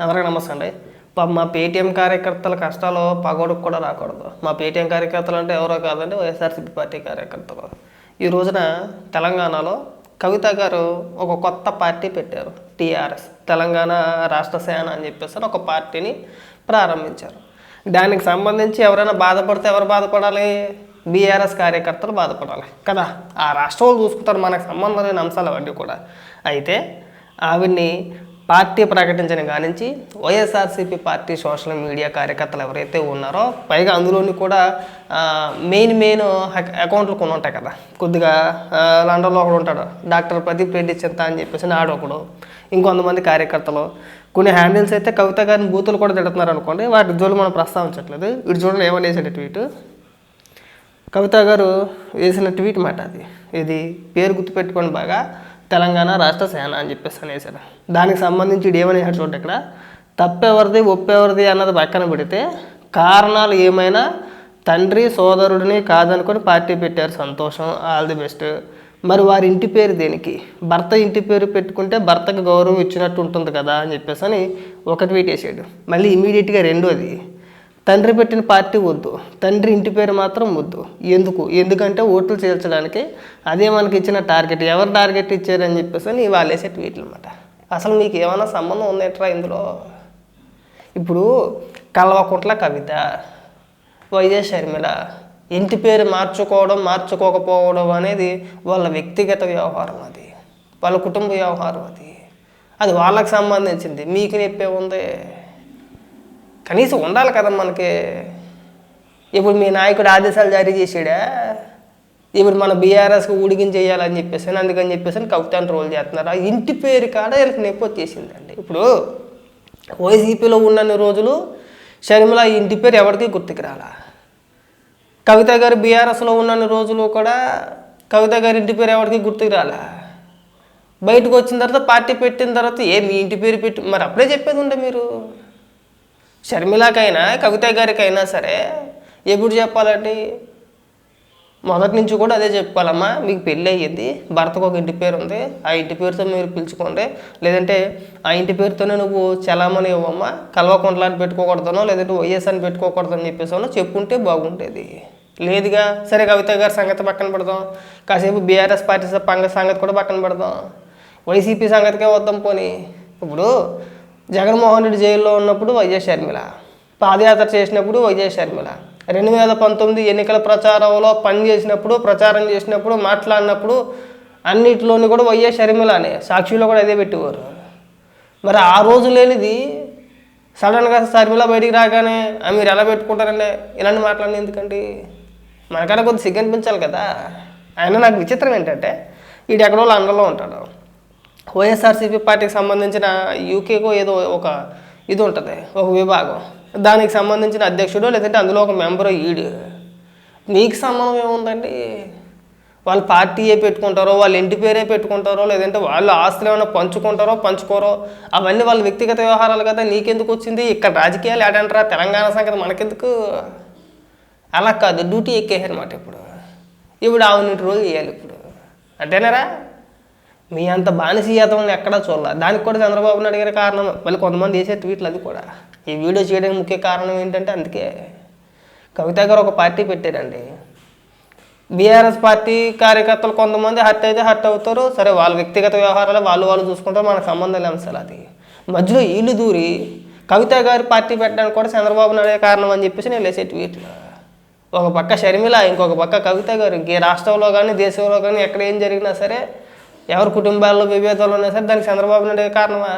అందరికీ నమస్తే అండి. మా పేటీఎం కార్యకర్తల కష్టాలు పగోడుకు కూడా రాకూడదు. మా పేటీఎం కార్యకర్తలు అంటే ఎవరో కాదండి, వైఎస్ఆర్సీపీ పార్టీ కార్యకర్తలు. ఈ రోజున తెలంగాణలో కవిత గారు ఒక కొత్త పార్టీ పెట్టారు. టీఆర్ఎస్, తెలంగాణ రాష్ట్ర సేన అని చెప్పేసి ఒక పార్టీని ప్రారంభించారు. దానికి సంబంధించి ఎవరైనా బాధపడితే ఎవరు బాధపడాలి? బీఆర్ఎస్ కార్యకర్తలు బాధపడాలి కదా. ఆ రాష్ట్రంలో చూసుకుంటారు, మనకు సంబంధం లేని అంశాలు అవన్నీ కూడా. అయితే ఆవిడ్ని పార్టీ ప్రకటించిన కానించి వైఎస్ఆర్సీపీ పార్టీ సోషల్ మీడియా కార్యకర్తలు ఎవరైతే ఉన్నారో, పైగా అందులోని కూడా మెయిన్ అకౌంట్లు కొన్ని ఉంటాయి కదా. కొద్దిగా లండన్లో ఒకడు ఉంటాడు, డాక్టర్ ప్రదీప్ రెడ్డి చింత అని చెప్పేసి ఆడొకడు, ఇంకొంతమంది కార్యకర్తలు. కొన్ని హ్యాండిల్స్ అయితే కవిత గారిని బూతులు కూడా తిడుతున్నారు అనుకోండి, వాటి జోలు మనం ప్రస్తావించట్లేదు. ఇటు చూడండి ఏమని వేసాడు ట్వీట్. కవిత గారు వేసిన ట్వీట్ మాట అది. ఇది పేరు గుర్తుపెట్టుకొని బాగా, తెలంగాణ రాష్ట్ర సేన అని చెప్పేసి అనేసారు. దానికి సంబంధించి ఏమని చూడండి, ఇక్కడ తప్పెవరిది ఒప్పెవరిది అన్నది పక్కన పెడితే, కారణాలు ఏమైనా తండ్రి సోదరుడిని కాదనుకొని పార్టీ పెట్టారు, సంతోషం, ఆల్ ది బెస్ట్. మరి వారి ఇంటి పేరు దేనికి? భర్త ఇంటి పేరు పెట్టుకుంటే భర్తకు గౌరవం ఇచ్చినట్టు ఉంటుంది కదా అని చెప్పేసి అని ఒక ట్వీట్ వేసాడు. మళ్ళీ ఇమీడియట్గా రెండోది, తండ్రి పెట్టిన పార్టీ వద్దు, తండ్రి ఇంటి పేరు మాత్రం వద్దు. ఎందుకంటే ఓట్లు చేర్చడానికి అదే మనకి ఇచ్చిన టార్గెట్. ఎవరు టార్గెట్ ఇచ్చారని చెప్పేసి అని వాళ్ళు వేసే ట్వీట్లు అనమాట. అసలు మీకు ఏమైనా సంబంధం ఉందేట్రా ఇందులో? ఇప్పుడు కల్వకుంట్ల కవిత, వైఎస్ షర్మిల ఇంటి పేరు మార్చుకోవడం మార్చుకోకపోవడం అనేది వాళ్ళ వ్యక్తిగత వ్యవహారం, అది వాళ్ళ కుటుంబ వ్యవహారం, అది వాళ్ళకి సంబంధించింది. మీకు నొప్పే ఉంది? కనీసం ఉండాలి కదా మనకి. ఇప్పుడు మీ నాయకుడు ఆదేశాలు జారీ చేసాడా? ఇప్పుడు మన బీఆర్ఎస్కి ఊడిగించేయాలని చెప్పేసి అందుకని చెప్పేసి కవితను రోల్ చేస్తున్నారు. ఆ ఇంటి పేరు కాడ వీళ్ళకి నొప్పి వచ్చేసిందండి. ఇప్పుడు వైసీపీలో ఉన్నన్ని రోజులు షర్మిల ఇంటి పేరు ఎవరికి గుర్తుకు రాలా. కవిత గారు బీఆర్ఎస్లో ఉన్నన్ని రోజులు కూడా కవిత గారి ఇంటి పేరు ఎవరికి గుర్తుకు రాలా. బయటకు వచ్చిన తర్వాత పార్టీ పెట్టిన తర్వాత మీ ఇంటి పేరు పెట్టి మరి అప్పుడే చెప్పేది ఉండే మీరు. షర్మిలకైనా కవిత గారికైనా సరే ఎప్పుడు చెప్పాలండి? మొదటి నుంచి కూడా అదే చెప్పాలమ్మా, మీకు పెళ్ళి అయ్యింది, భర్తకు ఒక ఇంటి పేరు ఉంది, ఆ ఇంటి పేరుతో మీరు పిలుచుకోండి, లేదంటే ఆ ఇంటి పేరుతోనే నువ్వు చలామణి ఇవ్వమ్మా, కల్వకుంట్ల అని పెట్టుకోకూడదనో లేదంటే వైఎస్ అని పెట్టుకోకూడదు అని చెప్పేసి చెప్పుంటే బాగుండేది. లేదుగా. సరే కవిత గారి సంగతి పక్కన పెడదాం, కాసేపు బీఆర్ఎస్ పార్టీ సంగతి కూడా పక్కన పెడదాం, వైసీపీ సంగతికే వద్దాం. పోనీ ఇప్పుడు జగన్మోహన్ రెడ్డి జైల్లో ఉన్నప్పుడు వైఎస్ షర్మిల, పాదయాత్ర చేసినప్పుడు వైఎస్ షర్మిల, 2019 ఎన్నికల ప్రచారంలో ప్రచారం చేసినప్పుడు మాట్లాడినప్పుడు అన్నిటిలోని కూడా వైఎస్ షర్మిలనే, సాక్షిలో కూడా అదే పెట్టేవారు. మరి ఆ రోజు లేనిది సడన్గా షర్మిల బయటికి రాగానే మీరు ఎలా పెట్టుకుంటారండి? ఇలాంటి మాట్లాడిన ఎందుకండి? మనకన్నా కొద్దిగా సిగ్గు అనిపించాలి కదా. అయినా నాకు విచిత్రం ఏంటంటే, వీడు ఎక్కడో లండన్లో ఉంటాడు, వైఎస్ఆర్సీపీ పార్టీకి సంబంధించిన యూకేకో ఏదో ఒక ఇది ఉంటుంది, ఒక విభాగం, దానికి సంబంధించిన అధ్యక్షుడు లేదంటే అందులో ఒక మెంబరు ఈడు. మీకు సంబంధం ఏముందండి? వాళ్ళు పార్టీయే పెట్టుకుంటారో, వాళ్ళ ఇంటి పేరే పెట్టుకుంటారో, లేదంటే వాళ్ళు ఆస్తులు ఏమైనా పంచుకోరో, అవన్నీ వాళ్ళ వ్యక్తిగత వ్యవహారాలు కదా. నీకెందుకు వచ్చింది? ఇక్కడ రాజకీయాలు ఏడంటారా? తెలంగాణ సంగతి మనకెందుకు? అలా కాదు, డ్యూటీ ఎక్కేసారన్నమాట. ఇప్పుడు ఆవుని రోజు చేయాలి. ఇప్పుడు అంతేనారా? మీ అంత బానిసీయతలను ఎక్కడా చూడాల. దానికి కూడా చంద్రబాబు నాయుడు గారి కారణం. మళ్ళీ కొంతమంది వేసే ట్వీట్లు అది కూడా. ఈ వీడియో చేయడానికి ముఖ్య కారణం ఏంటంటే, అందుకే కవిత గారు ఒక పార్టీ పెట్టారండి. బీఆర్ఎస్ పార్టీ కార్యకర్తలు కొంతమంది హర్ట్ అవుతారు. సరే, వాళ్ళ వ్యక్తిగత వ్యవహారాలు వాళ్ళు చూసుకుంటారు, మనకు సంబంధం లేని అంశాలు. అది మధ్యలో వీళ్ళు దూరి కవిత గారి పార్టీ పెట్టడానికి కూడా చంద్రబాబు నాయుడు కారణం అని చెప్పేసి నేను వేసే ట్వీట్లు. ఒక పక్క షర్మిల, ఇంకొక పక్క కవిత గారు. ఇంకే రాష్ట్రంలో కానీ దేశంలో కానీ ఎక్కడ ఏం జరిగినా సరే, ఎవరి కుటుంబాల్లో విభేదాలు ఉన్నా సరే దానికి చంద్రబాబు నాయుడు కారణమా?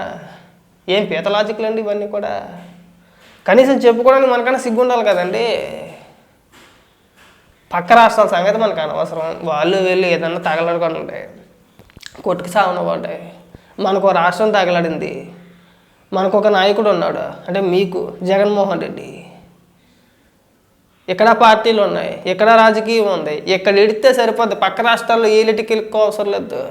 ఏం పీతలాజిక్లు అండి ఇవన్నీ కూడా. కనీసం చెప్పుకోవడానికి మనకన్నా సిగ్గు ఉండాలి కదండి. పక్క రాష్ట్రాల సంగతి మనకు అనవసరం. వాళ్ళు వెళ్ళి ఏదన్నా తగలడుకొని ఉంటాయి, కొట్టుకు సాగున పడ్డాయి. మనకు రాష్ట్రం తగలడింది, మనకు ఒక నాయకుడు ఉన్నాడు, అంటే మీకు జగన్మోహన్ రెడ్డి. ఇక్కడ పార్టీలు ఉన్నాయి, ఇక్కడ రాజకీయం ఉంది, ఇక్కడ ఎడితే సరిపోద్ది. పక్క రాష్ట్రాల్లో ఏలిటికి వెళ్ళుకోవసరం లేదు.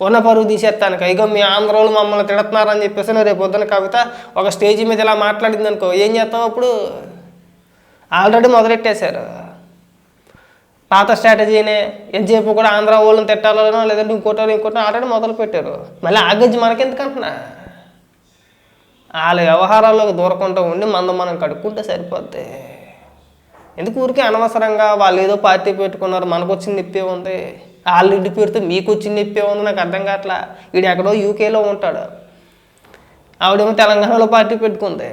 ఉన్న పరువు తీసేస్తాను. ఇగో మీ ఆంధ్రోళ్ళు మమ్మల్ని తిడుతున్నారని చెప్పేసి రేపు పొద్దున కవిత ఒక స్టేజ్ మీద ఇలా మాట్లాడింది అనుకో, ఏం చేస్తావు అప్పుడు? ఆల్రెడీ మొదలెట్టేశారు పాత స్ట్రాటజీనే. ఎంతసేపు కూడా ఆంధ్ర వాళ్ళని తిట్టాలనో లేదంటే ఇంకోటో ఆల్రెడీ మొదలు పెట్టారు. మళ్ళీ ఆ గజ్జి మనకెందుకంటున్నా? వాళ్ళ వ్యవహారాల్లోకి దూరకుండా ఉండి మనం కడుక్కుంటే సరిపోద్ది. ఎందుకు ఊరికే అనవసరంగా వాళ్ళు ఏదో పార్టీ పెట్టుకున్నారు, మనకు వచ్చిన నొప్పే ఉంది, వాళ్ళ ఇంటి పేరుతో మీకు వచ్చిన నొప్పే ఉంది. నాకు అర్థం కావట్లా. వీడు ఎక్కడో యూకేలో ఉంటాడు, ఆవిడేమో తెలంగాణలో పార్టీ పెట్టుకుంది.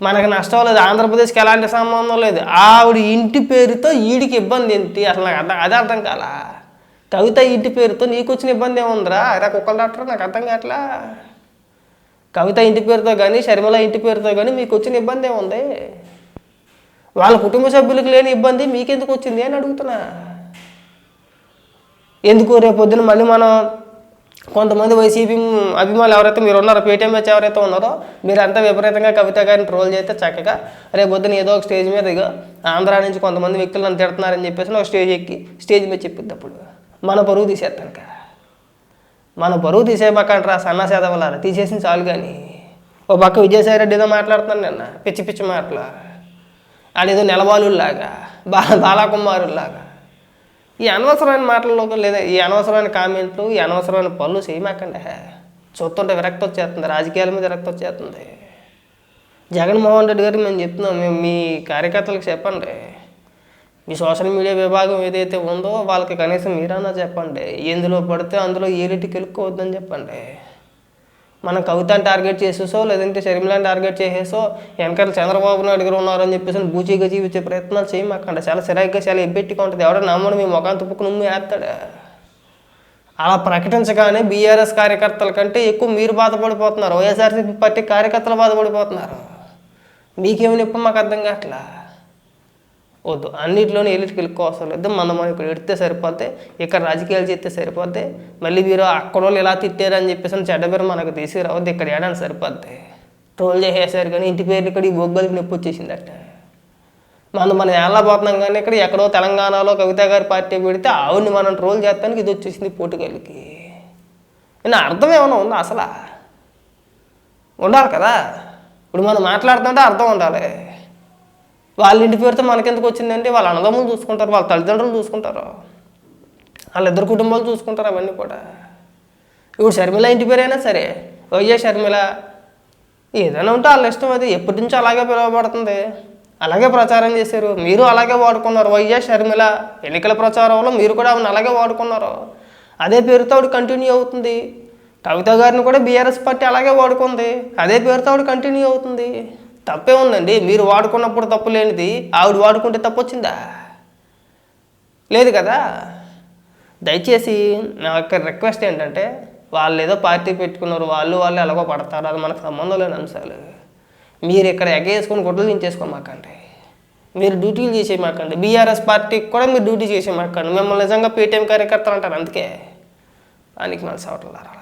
మనకు నష్టం లేదు, ఆంధ్రప్రదేశ్కి ఎలాంటి సంబంధం లేదు. ఆవిడ ఇంటి పేరుతో వీడికి ఇబ్బంది ఏంటి అసలు? నాకు అదే అర్థం కాలా. కవిత ఇంటి పేరుతో నీకు వచ్చిన ఇబ్బంది ఏముందిరా? అరే కుక్కలు డాక్టర్, నాకు అర్థం కావట్లా. కవిత ఇంటి పేరుతో కానీ షర్మిల ఇంటి పేరుతో కానీ మీకు వచ్చిన ఇబ్బంది ఏముంది? వాళ్ళ కుటుంబ సభ్యులకు లేని ఇబ్బంది మీకెందుకు వచ్చింది అని అడుగుతున్నా. ఎందుకు రేపొద్దున మళ్ళీ మనం కొంతమంది వైసీపీ అభిమానులు ఎవరైతే మీరు ఉన్నారో, పేటీఎం వచ్చి ఎవరైతే ఉన్నారో, మీరంతా విపరీతంగా కవిత గారిని ట్రోల్ చేస్తే చక్కగా రేపొద్దున ఏదో ఒక స్టేజ్ మీద ఇక ఆంధ్రా నుంచి కొంతమంది వ్యక్తులు నన్ను తిడుతున్నారని చెప్పేసి ఒక స్టేజ్ ఎక్కి స్టేజ్ మీద చెప్పిద్ది. అప్పుడు మన పరువు తీసేస్తాను. మన పరువు తీసేయబాకంటారా సన్నాసేదవలారా, తీసేసింది చాలు. కానీ ఓ పక్క విజయసాయి రెడ్డి ఏదో మాట్లాడుతున్నాను నిన్న, పిచ్చి పిచ్చి మాటలు. ఆడేదో నెలవాలులాగా, బాలకుమారులాగా ఈ అనవసరమైన మాటల్లో లేదా ఈ అనవసరమైన కామెంట్లు, ఈ అనవసరమైన పనులు చేయమాకండి. చూస్తుంటే విరక్తి వచ్చేస్తుంది, రాజకీయాల మీద విరక్తి వచ్చేస్తుంది. జగన్మోహన్ రెడ్డి గారికి మేము చెప్తున్నాం, మేము మీ కార్యకర్తలకు చెప్పండి, మీ సోషల్ మీడియా విభాగం ఏదైతే ఉందో వాళ్ళకి కనీసం మీరన్నా చెప్పండి, ఎందులో పడితే అందులో ఏలిటికి వెళ్ళుకోవద్దని చెప్పండి. మనం కవితని టార్గెట్ చేసేసో లేదంటే షర్మిలని టార్గెట్ చేసేసో వెనకాల చంద్రబాబు నాయుడు గారు ఉన్నారని చెప్పేసి బూచీగా జీవించే ప్రయత్నాలు చేయమాకండి. చాలా సిరాయిగా చాలా ఎబ్బెట్టిగా ఉంటుంది. ఎవడో నమ్మడు మీ ముఖాన్ని తుప్పుకు నుమ్ము వేస్తాడు. అలా ప్రకటించగానే బీఆర్ఎస్ కార్యకర్తల కంటే ఎక్కువ మీరు బాధపడిపోతున్నారు, వైఎస్ఆర్సీపీ పార్టీ కార్యకర్తలు బాధపడిపోతున్నారు. మీకేమి నొప్పి మాకు అర్థం కావట్లా. వద్దు, అన్నింటిలోనే ఎలిటికి వెళ్ళుకోవసం లేదు. మనం ఇక్కడ ఎడితే సరిపోతే, ఇక్కడ రాజకీయాలు చేస్తే సరిపోతే, మళ్ళీ మీరు అక్కడ వాళ్ళు ఇలా తిట్టారని చెప్పేసి చెడ్డ పేరు మనకు తీసుకురావద్దు. ఇక్కడ ఏడాది సరిపోద్ది. ట్రోల్ చేసేసారు కానీ ఇంటి పేరు ఇక్కడ ఈ బొగ్గలకి నొప్పి వచ్చేసిందట. మనం ఎలా పోతున్నాం కానీ ఇక్కడ ఎక్కడో తెలంగాణలో కవిత గారి పార్టీ పెడితే ఆవిడని మనం ట్రోల్ చేస్తానికి ఇది వచ్చేసింది పోటుగాళ్ళకి. నేను అర్థం ఏమైనా ఉందా అసలు? ఉండాలి కదా. ఇప్పుడు మనం మాట్లాడుతుంటే అర్థం ఉండాలి. వాళ్ళ ఇంటి పేరుతో మనకెందుకు వచ్చిందంటే వాళ్ళ అన్నదమ్ములు చూసుకుంటారు, వాళ్ళ తల్లిదండ్రులు చూసుకుంటారు, వాళ్ళిద్దరు కుటుంబాలు చూసుకుంటారు. అవన్నీ కూడా ఇప్పుడు షర్మిల ఇంటి పేరైనా సరే, వైఎస్ షర్మిల ఏదైనా ఉంటే వాళ్ళ ఇష్టం. అది ఎప్పటి నుంచో అలాగే పిలువబడుతుంది, అలాగే ప్రచారం చేశారు. మీరు అలాగే వాడుకున్నారు. వైఎస్ షర్మిల ఎన్నికల ప్రచారంలో మీరు కూడా ఆవిడని అలాగే వాడుకున్నారు. అదే పేరుతో ఆవిడ కంటిన్యూ అవుతుంది. కవిత గారిని కూడా బీఆర్ఎస్ పార్టీ అలాగే వాడుకుంది, అదే పేరుతో ఆవిడ కంటిన్యూ అవుతుంది. తప్పే ఉందండి. మీరు వాడుకున్నప్పుడు తప్పు లేనిది ఆవిడ వాడుకుంటే తప్పు వచ్చిందా? లేదు కదా. దయచేసి నా యొక్క రిక్వెస్ట్ ఏంటంటే, వాళ్ళు ఏదో పార్టీ పెట్టుకున్నారు, వాళ్ళు ఎలాగో పడతారు, అది మనకు సంబంధం లేని అంశాలు. మీరు ఇక్కడ ఎగేసుకొని గుడ్డలు దించేసుకోమాకండి, మీరు డ్యూటీలు చేసేమాకండి. బీఆర్ఎస్ పార్టీకి కూడా మీరు డ్యూటీ చేసేమాకండి. మిమ్మల్ని నిజంగా పేటీఎం కార్యకర్తలు అంటారు, అందుకే దానికి మనసు అవట్లేదు.